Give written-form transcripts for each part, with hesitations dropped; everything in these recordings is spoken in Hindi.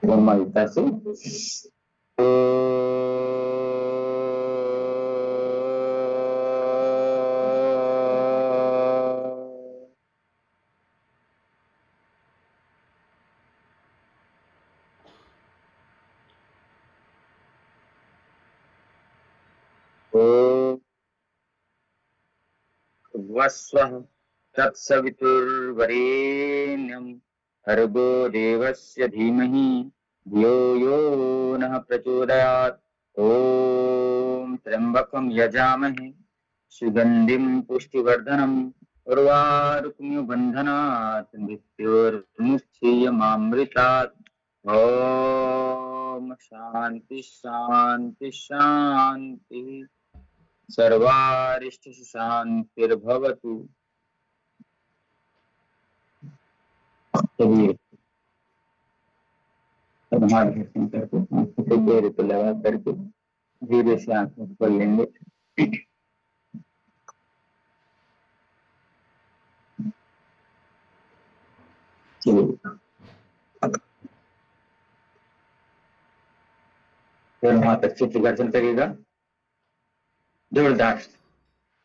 कोमलता से वस्वः तत्सवितुर्वरेण्यं भर्गो देवस्य धीमहि धियो यो नः प्रचोदयात्। ॐ त्र्यम्बकं यजामहे सुगन्धिं पुष्टिवर्धनम् उर्वारुकमिव मृत्योर्मुक्षीयमामृतात्। ॐ शान्ति शान्ति शान्तिः। सर्वारिष्टि शान्तिर्भवतु। चलिए अब हाथ दर्शन करके आंखों को गहरे पे लगा करके धीरे से आंखें खोल लेंगे। हाथ अच्छे से दर्शन करिएगा जोरदार।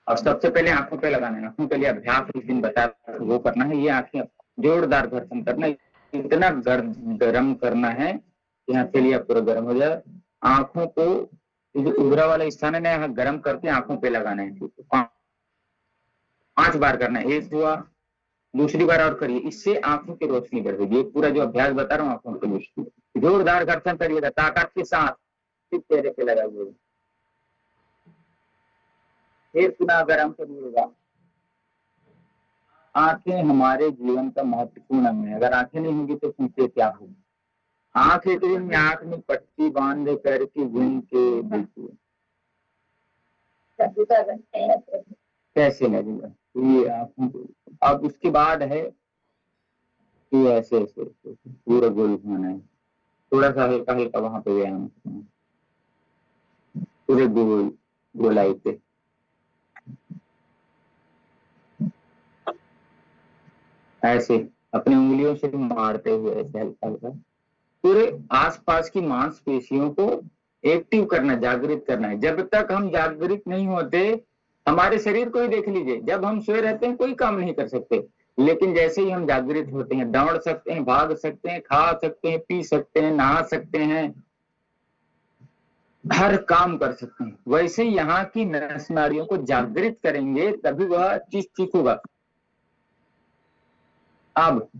और सबसे पहले आंखों पे लगाना है, आंखों के लिए अभ्यास इस दिन बता वो करना है। ये आंखें जोरदार घर्षण करना, इतना गर्म करना है कि यहाँ के लिए पूरा गर्म हो जाए। आंखों को जो उभरा वाला स्थान है ना, यहाँ गर्म करके आंखों पे लगाना है। 5 बार करना है। एक हुआ, दूसरी बार और करिए, इससे आंखों की रोशनी बढ़ेगी। ये पूरा जो अभ्यास बता रहा हूँ आंखों की रोशनी जोरदार घर्षण करिएगा ताकत के साथ, फिर चेहरे पे लगाइएगा, फिर पुनः गर्म करिएगा। आंखें हमारे जीवन का महत्वपूर्ण अंग है। अगर आंखें नहीं होंगी तो पीछे क्या होगा। आंखें तो आंख में पट्टी बांध करके घूम के देखिए कैसे लगेगा ये आंखों। अब उसके बाद है कि ऐसे ऐसे पूरा गोल घुमाना है, थोड़ा सा हल्का हल्का वहां पे व्यायाम पूरे गोल गोलाई पे। ऐसे अपनी उंगलियों से मारते हुए ऐसे हल्का हल्का पूरे आसपास की मांसपेशियों को एक्टिव करना, जागृत करना है। जब तक हम जागृत नहीं होते, हमारे शरीर को ही देख लीजिए, जब हम सोए रहते हैं कोई काम नहीं कर सकते, लेकिन जैसे ही हम जागृत होते हैं दौड़ सकते हैं, भाग सकते हैं, खा सकते हैं, पी सकते हैं, नहा सकते हैं, हर काम कर सकते हैं। वैसे यहाँ की नस नाड़ियों को जागृत करेंगे तभी वह चीज ठीक होगा। अब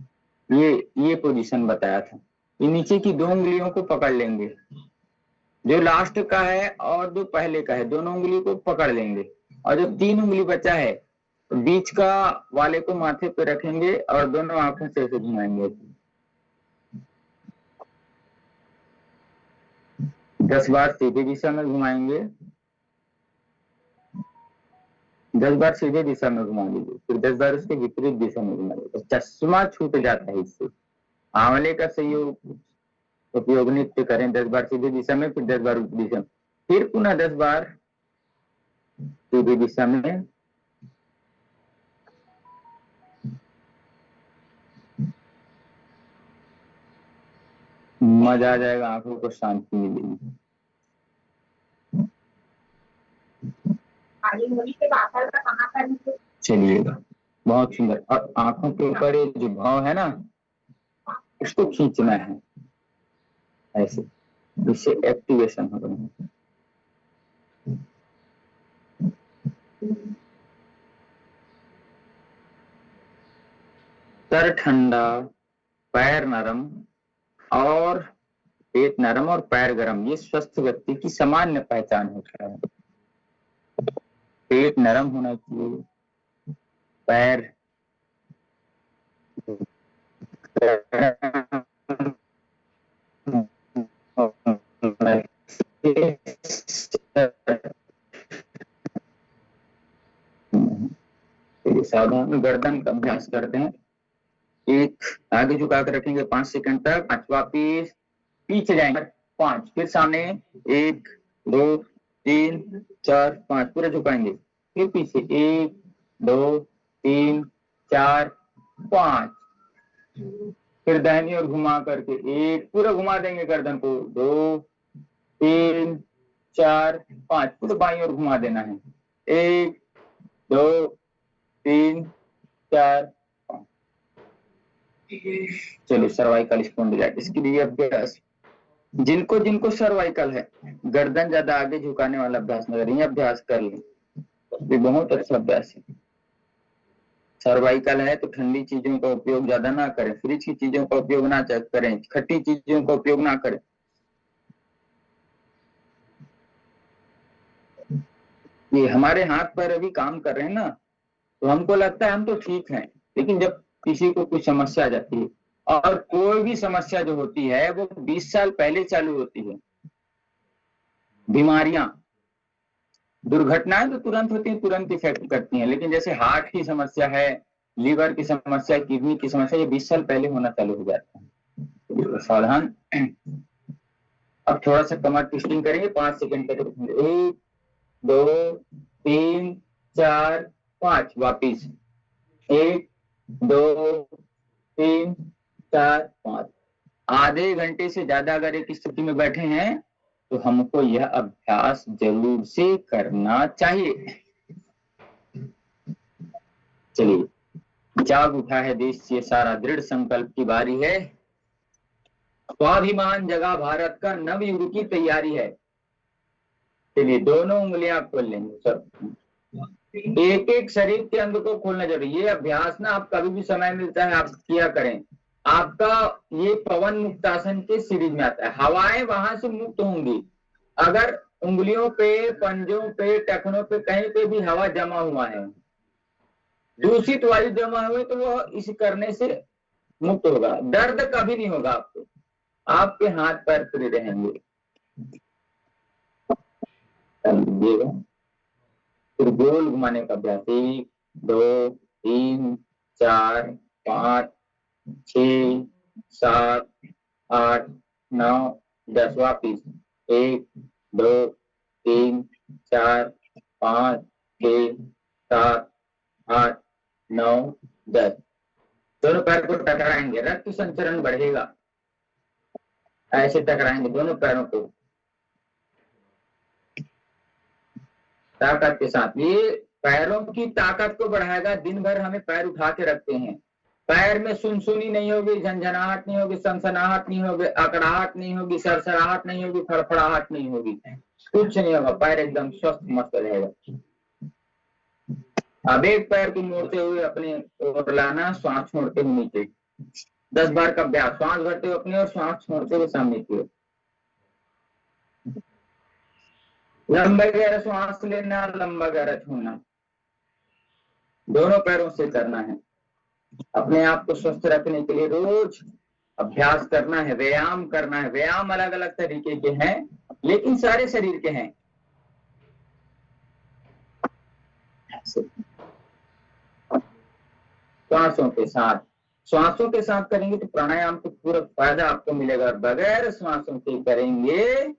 ये पोजीशन बताया था, ये नीचे की 2 उंगलियों को पकड़ लेंगे, जो लास्ट का है और जो पहले का है, दोनों उंगली को पकड़ लेंगे, और जो 3 उंगली बचा है बीच का वाले को माथे पे रखेंगे और दोनों आंखों से ऐसे घुमाएंगे। 10 बार सीधी दिशा में घुमाएंगे, 10 बार सीधे दिशा में घुमा लीजिए, फिर 10 बार उसके विपरीत दिशा में घुमा लीजिए। चश्मा छूट जाता है इससे। आंवले का संयोग उपयोग नित्य करें, 10 बार सीधी दिशा में, फिर 10 बार उल्टी दिशा में, फिर पुनः 10 बार सीधी दिशा में। मजा आ जाएगा, आंखों को शांति मिलेगी। चलिएगा, बहुत सुंदर। और आंखों के ऊपर जो भाव है ना, उसको खींचना है ऐसे, इससे एक्टिवेशन हो रहा है। सर ठंडा, पैर नरम और पेट नरम और पैर गरम, ये स्वस्थ व्यक्ति की सामान्य पहचान होता है। पेट नरम होना चाहिए, पैर सावधान गर्दन का अभ्यास करते हैं। एक आगे झुका कर रखेंगे 5 सेकंड तक, 5वां पीस पीछे जाएंगे 5, फिर सामने 1 2 3 4 5 पूरे झुकाएंगे, फिर पीछे 1 2 3 4 5, फिर दाहिनी ओर घुमा करके 1, पूरा घुमा देंगे गर्दन को, 2, 3, 4, 5, पूरा बाईं ओर घुमा देना है, 1, 2, 3, 4, 5। चलिए सर्वाइकल स्पॉन्डिलाइटिस के लिए अभ्यास, जिनको जिनको सर्वाइकल है, गर्दन ज्यादा आगे झुकाने वाला अभ्यास न करें, अभ्यास कर लें, ये बहुत अच्छा अभ्यास है। सर्वाइकल है तो ठंडी चीजों का उपयोग ज्यादा ना करें, फ्रिज की चीजों का उपयोग ना करें, खट्टी चीजों का उपयोग ना करें। ये हमारे हाथ पर अभी काम कर रहे हैं ना, तो हमको लगता है हम तो ठीक हैं, लेकिन जब किसी को कुछ समस्या आ जाती है, और कोई भी समस्या जो होती है वो 20 साल पहले चालू होती है। बीमारियां, दुर्घटनाएं तो तुरंत होती हैं, तुरंत इफेक्ट करती हैं, लेकिन जैसे हार्ट की समस्या है, लीवर की समस्या, किडनी की समस्या, ये 20 साल पहले होना चालू हो जाता है। सावधान। अब थोड़ा सा कमर ट्विस्टिंग करेंगे, 5 सेकंड तक, 1, 2, 3, 4, 5, वापिस 1, 2, 3, 4, 5। आधे घंटे से ज्यादा अगर एक स्थिति में बैठे हैं तो हमको यह अभ्यास जरूर से करना चाहिए। चलिए, जाग उठा है देश ये सारा, दृढ़ संकल्प की बारी है, स्वाभिमान जगा भारत का, नव युग की तैयारी है। चलिए दोनों उंगलियां खोल लेंगे सब, एक एक शरीर के अंग को खोलना जरूरी। ये अभ्यास ना आप कभी भी समय मिलता है आप किया करें। आपका ये पवन मुक्तासन के सीरीज में आता है, हवाएं वहां से मुक्त होंगी। अगर उंगलियों पे, पंजों पे, टखनों पे कहीं पे भी हवा जमा हुआ है, दूषित वायु जमा हुई, तो वो इस करने से मुक्त होगा। दर्द कभी नहीं होगा आपको, आपके हाथ पैर फ्री रहेंगे। फिर गोल घुमाने का अभ्यास, 1, 2, 3, 4, 5, 6, 7, 8, 9, 10, वापिस 1, 2, 3, 4, 5, 6, 7, 8, 9, 10। दोनों पैर को टकराएंगे, रक्त संचरण बढ़ेगा, ऐसे टकराएंगे दोनों पैरों को ताकत के साथ। ये पैरों की ताकत को बढ़ाएगा। दिन भर हमें पैर उठा के रखते हैं, पैर में सुनसुनी नहीं होगी, झंझनाहट नहीं होगी, सनसनाहट नहीं होगी, अकड़ाहट नहीं होगी, सरसराहट नहीं होगी, फड़फड़ाहट नहीं होगी, कुछ नहीं होगा, पैर एकदम स्वस्थ मस्त रहेगा। अब एक पैर को मोड़ते हुए अपने ओर लाना, श्वास छोड़ते हुए नीचे, 10 बार का अभ्यास, श्वास भरते हुए अपने और श्वास छोड़ते हुए सामने की ओर। लंबा गहरा श्वास लेना, लंबा गहरा छोड़ना, दोनों पैरों से करना है। अपने आप को स्वस्थ रखने के लिए रोज अभ्यास करना है, व्यायाम करना है। व्यायाम अलग अलग तरीके के हैं, लेकिन सारे शरीर के हैं। श्वासों के साथ करेंगे तो प्राणायाम को पूरा फायदा आपको मिलेगा। बगैर श्वासों के करेंगे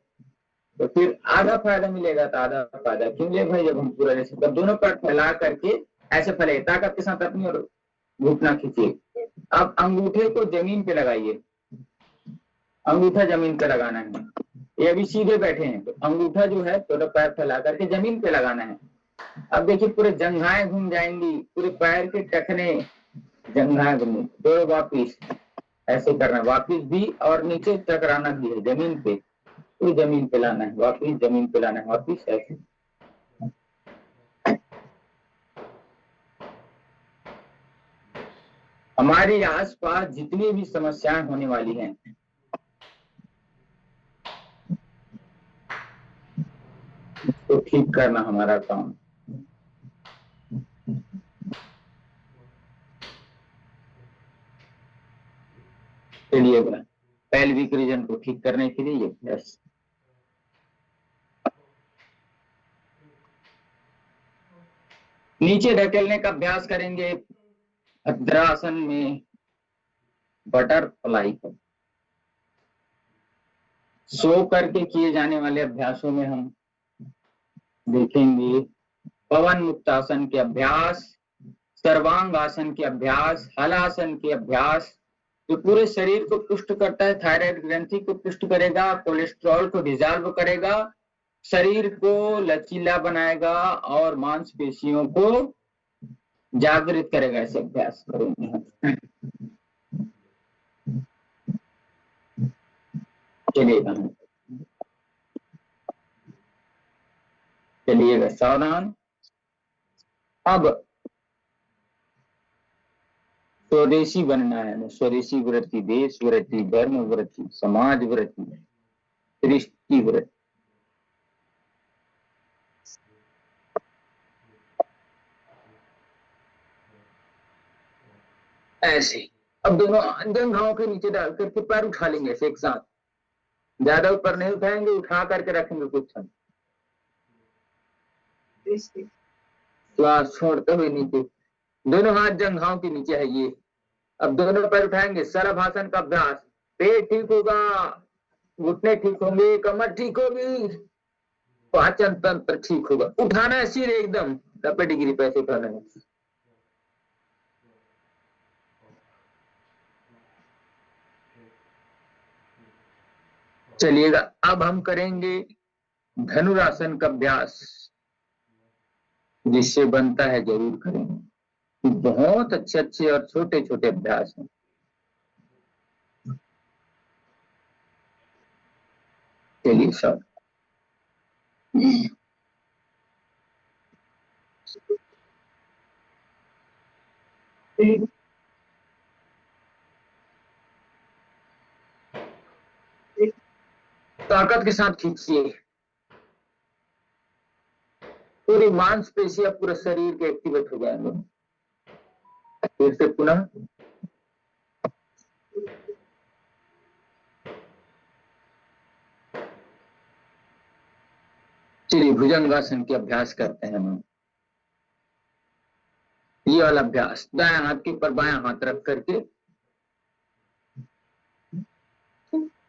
तो फिर आधा फायदा मिलेगा, तो आधा फायदा क्यों ले भाई, जब हम पूरा जैसे तब दोनों पैर फैला करके ऐसे फैले, ताकत के साथ अपनी और घुटना खींचिए। अब अंगूठे को जमीन पे लगाइए, अंगूठा जमीन पे लगाना है। ये अभी सीधे बैठे हैं तो अंगूठा जो है थोड़ा पैर फैला करके जमीन पे लगाना है। अब देखिए पूरे जंघाएं घूम जाएंगी, पूरे पैर के टखने जंघाएं घूम, तो वापिस ऐसे करना है, वापिस भी, और नीचे टकराना भी है जमीन पे, तो जमीन पे लाना है, वापिस जमीन पे लाना है, वापिस ऐसे। हमारे आसपास जितनी भी समस्याएं होने वाली हैं, तो ठीक करना हमारा काम। चलिए पेल्विक रीजन को ठीक करने के लिए यस, नीचे ढकेलने का अभ्यास करेंगे भद्रासन में, बटरफ्लाई को। सो करके किए जाने वाले अभ्यासों में हम देखेंगे पवन मुक्तासन के अभ्यास, सर्वांग आसन के अभ्यास, हलासन के अभ्यास, जो पूरे शरीर को पुष्ट करता है, थायराइड ग्रंथि को पुष्ट करेगा, कोलेस्ट्रॉल को डिजॉल्व करेगा, शरीर को लचीला बनाएगा और मांसपेशियों को जागृत करेगा। ऐसे अभ्यास करेंगे। चलिएगा चलिएगा सावधान। अब स्वदेशी बनना है। स्वदेशी वृत्ति, देश वृत्ति, धर्म वृत्ति, समाज वृत्ति, दृष्टि वृत्ति। ऐसे अब दोनों जंघाओं के नीचे डाल करके पैर उठा लेंगे ऐसे एक साथ। ज्यादा ऊपर नहीं उठाएंगे, उठा करके रखेंगे कुछ क्षण। श्वास छोड़ते हुए नीचे, दोनों हाथ जंघाओं के नीचे है ये। अब दोनों पैर उठाएंगे, सरभासन का अभ्यास। पेट ठीक होगा, घुटने ठीक होंगे, कमर ठीक होगी, पाचन तंत्र ठीक होगा। उठाना है सिर एकदम 90 डिग्री पे उठाना है। चलिएगा अब हम करेंगे धनुरासन का अभ्यास। जिससे बनता है जरूर करेंगे। बहुत अच्छे अच्छे और छोटे छोटे अभ्यास हैं। चलिए सब ताकत के साथ खींचिए। पूरी मांसपेशियां पूरे शरीर के एक्टिवेट हो जाएंगे। फिर से पुनः चलिए भुजंगासन के अभ्यास करते हैं हम। ये वाला अभ्यास दायां हाथ के ऊपर बायां हाथ रख करके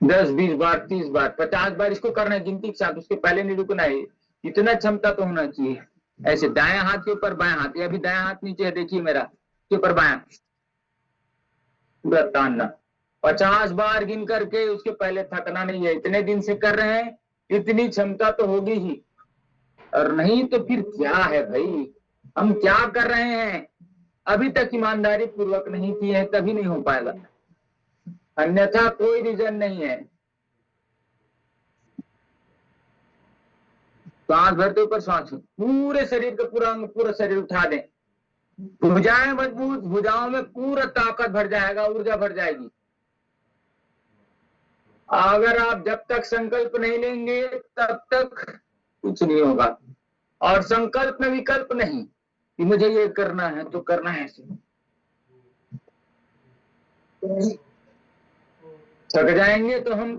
10, 20 बार, 30 बार, 50 बार इसको करना है गिनती के साथ। उसके पहले नहीं रुकना है। इतना क्षमता तो होना चाहिए। ऐसे दायां हाथ के ऊपर बायां हाथ, या अभी दायां हाथ नीचे है, देखिए मेरा के ऊपर बायां पूरा तानना 50 बार गिन करके। उसके पहले थकना नहीं है। इतने दिन से कर रहे हैं, इतनी क्षमता तो होगी ही। और नहीं तो फिर क्या है भाई, हम क्या कर रहे हैं? अभी तक ईमानदारी पूर्वक नहीं किए हैं, तभी नहीं हो पाएगा। अन्यथा कोई रीजन नहीं है। सांस भरते ऊपर सांस, पूरे शरीर का पूरा अंग, पूरा शरीर उठा दें। भुजाएं मजबूत, भुजाओं में पूरा ताकत भर जाएगा, ऊर्जा भर जाएगी। अगर आप जब तक संकल्प नहीं लेंगे तब तक कुछ नहीं होगा। और संकल्प में विकल्प नहीं कि मुझे ये करना है तो करना है। थक जाएंगे तो हम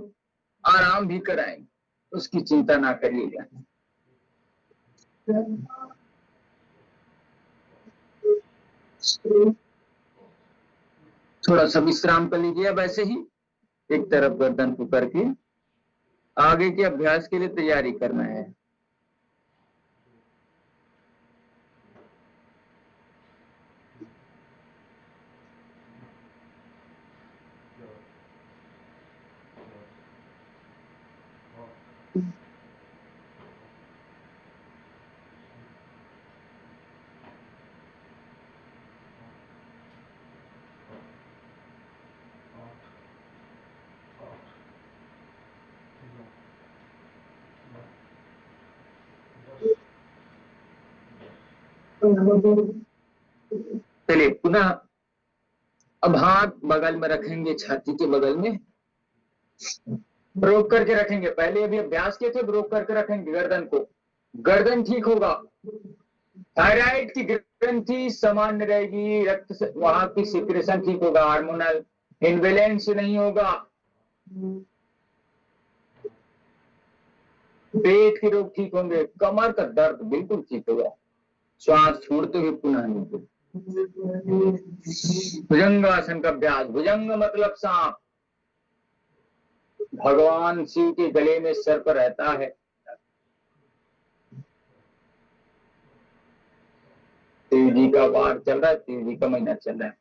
आराम भी कराएंगे, उसकी चिंता ना करिएगा। थोड़ा सा विश्राम कर लीजिए। अब ऐसे ही एक तरफ गर्दन को करके आगे के अभ्यास के लिए तैयारी करना है। चलिए पुनः अब हाथ बगल में रखेंगे, छाती के बगल में रोक करके रखेंगे। पहले अभी अभ्यास किए थे, रोक करके रखेंगे गर्दन को। गर्दन ठीक होगा, थायराइड की ग्रंथि सामान्य रहेगी, रक्त से वहां की सिक्रेशन ठीक होगा, हार्मोनल इनबैलेंस नहीं होगा, पेट के रोग ठीक होंगे, कमर का दर्द बिल्कुल ठीक होगा। श्वास छोड़ते हुए पुनः नीचे। भुजंगासन का अभ्यास। भुजंग मतलब सांप। भगवान शिव के गले में सर पर रहता है। शिव जी का वार चल रहा है, शिव जी का महीना चल रहा है।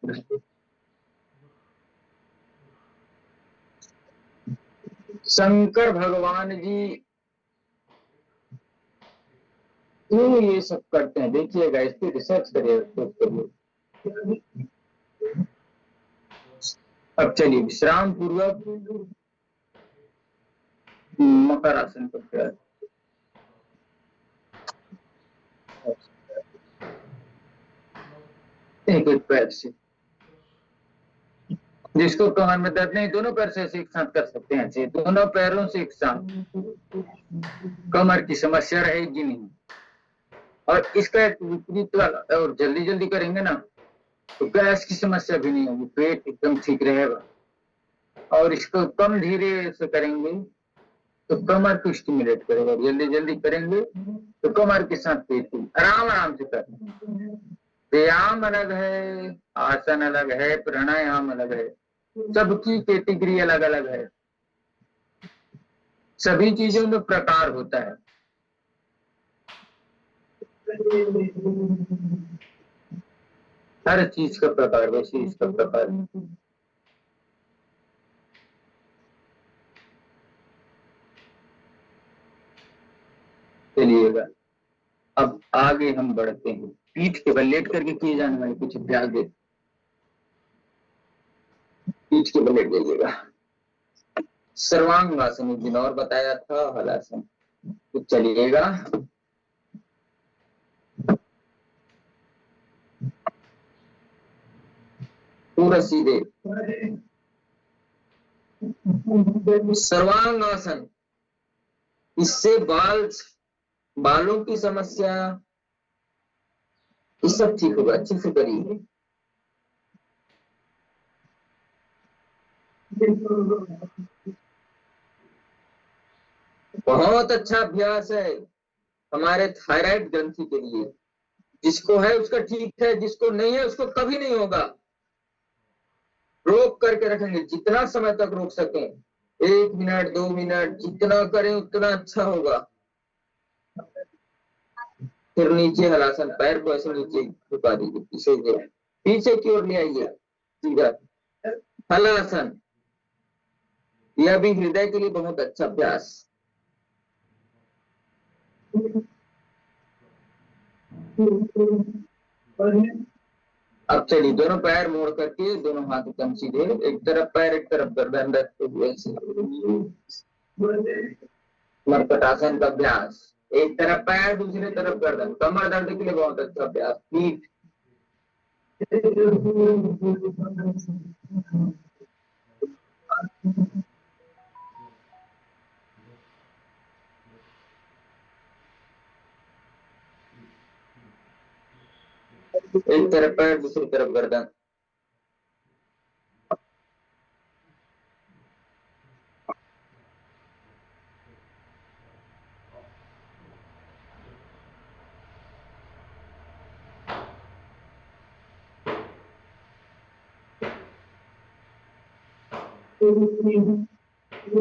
शंकर भगवान जी क्यों ये सब करते हैं? देखिएगा, इस पर रिसर्च करिए। अब चलिए, विश्राम पूर्वक मकर आसन करते हैं। एक एक पैर से, जिसको कमर में दर्द नहीं, दोनों पैर से एक साथ कर सकते हैं। दोनों पैरों से एक साथ, कमर की समस्या रहेगी नहीं। और इसका एक विपरीत वाला, और जल्दी जल्दी करेंगे ना तो गैस की समस्या भी नहीं होगी, पेट एकदम ठीक रहेगा। और इसको कम धीरे से करेंगे तो कमर को स्टिमुलेट करेगा। जल्दी जल्दी करेंगे तो कमर के साथ पेट को आराम आराम से करना। व्यायाम अलग है, आसन अलग है, प्राणायाम अलग है, सबकी कैटेगरी अलग अलग है। सभी चीजों में प्रकार होता है। हर चीज का प्रकार, वैसे इसका प्रकार। चलिएगा, अब आगे हम बढ़ते हैं। पीठ के बल लेट करके किए जाने वाले कुछ अभ्यास दे। पीठ के बल लेट जाइएगा। सर्वांगासन एक दिन और बताया था, हलासन। तो चलिएगा, पूरा सीधे सर्वांगासन। इससे बालों की समस्या ये सब ठीक होगा। अच्छे से करिए। बहुत अच्छा अभ्यास है हमारे थायराइड ग्रंथि के लिए। जिसको है उसका ठीक है, जिसको नहीं है उसको कभी नहीं होगा। रोक करके रखेंगे, जितना समय तक रोक सकें, 1 मिनट 2 मिनट, जितना करें उतना अच्छा होगा। फिर नीचे हलासन, पैर को ऐसे नीचे झुका दीजिए, पीछे की ओर ले आइए सीधा। हलासन, यह भी हृदय के लिए बहुत अच्छा अभ्यास। अब चलिए, दोनों पैर मोड़ करके, दोनों हाथ एकदम सीधे, एक तरफ पैर एक तरफ गर्दन रखते हुए मरकटासन का अभ्यास। एक तरफ पैर दूसरी तरफ गर्दन, कमर दर्द के लिए बहुत अच्छा अभ्यास। पीठ एक तरफ पैर दूसरी तरफ गर्दन।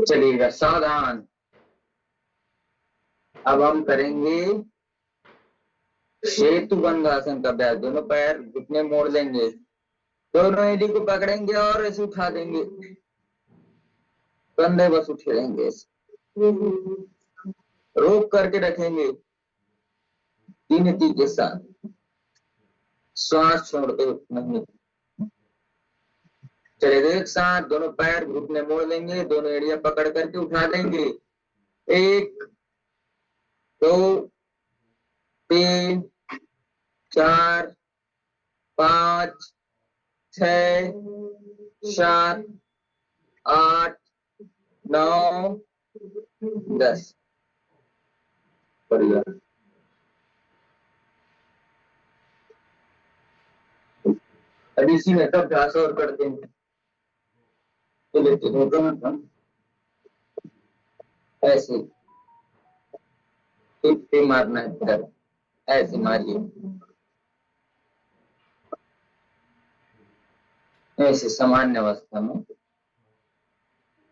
चलिएगा, सावधान। अब हम करेंगे सेतुबंध आसन का अभ्यास। दोनों पैर घुटने मोड़ लेंगे, दोनों एड़ी को पकड़ेंगे और ऐसे उठा देंगे, कंधे बस उठेंगे, रोक करके रखेंगे 3 के साथ, श्वास छोड़ते नहीं। चलेगा, एक साथ दोनों पैर घुटने मोड़ लेंगे, दोनों एड़ियां पकड़ करके उठा देंगे। 1 2 3 4 5 6 7 8 9 10। बढ़िया। अब इसी में तब अभ्यास और करते हैं। तो लेते हैं ऐसे, टिप मारना है इधर, ऐसे मारिए, ऐसे सामान्य अवस्था में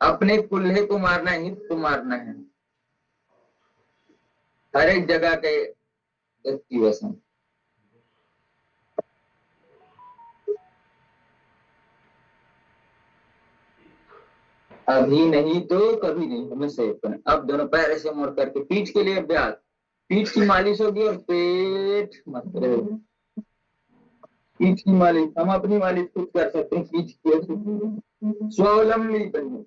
अपने कुल्हे को मारना है, हिप को मारना है, हर एक जगह के एक्टिवेशन। अभी नहीं तो कभी नहीं, हमेशा एक करें। अब दोनों पैर ऐसे मोड़ करके पीठ के लिए अभ्यास, पीठ की मालिश होगी और पेट मत रहे। पीठ की मालिश हम अपनी मालिश खुद कर सकते हैं, पीठ की स्वावलंबी बनिए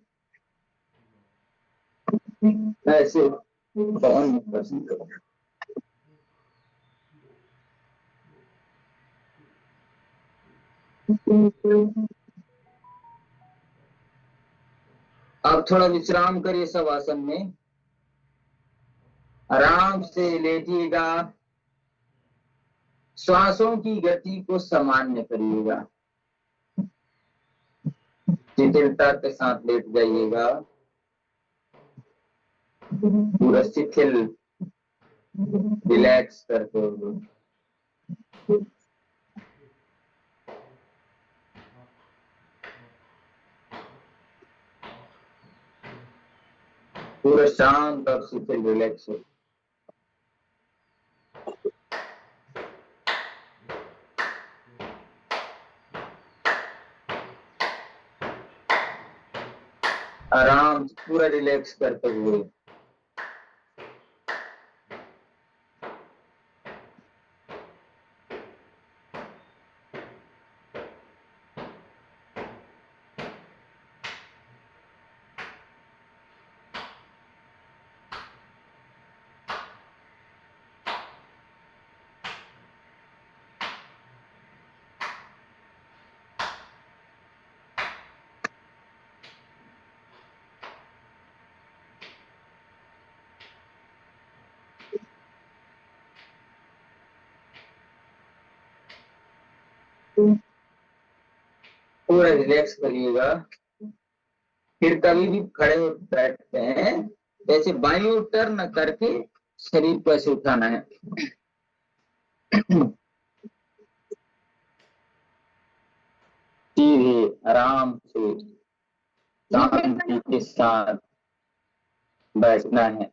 ऐसे कौन पसंद करो। अब थोड़ा विश्राम करिए सब आसन में, आराम से लेटिएगा, श्वासों की गति को सामान्य करिएगा, शिथिलता के साथ लेट जाइएगा, पूरा शिथिल रिलैक्स करते हुए। पूरा शांत और शिथिल रिलैक्स हो। आराम से पूरा रिलैक्स करते हुए। पूरा रिलैक्स करिएगा। फिर कभी भी खड़े हो बैठते हैं जैसे बाईं ओर टर्न करके शरीर को ऐसे उठाना है। सीधे आराम से शांति के साथ बैठना है।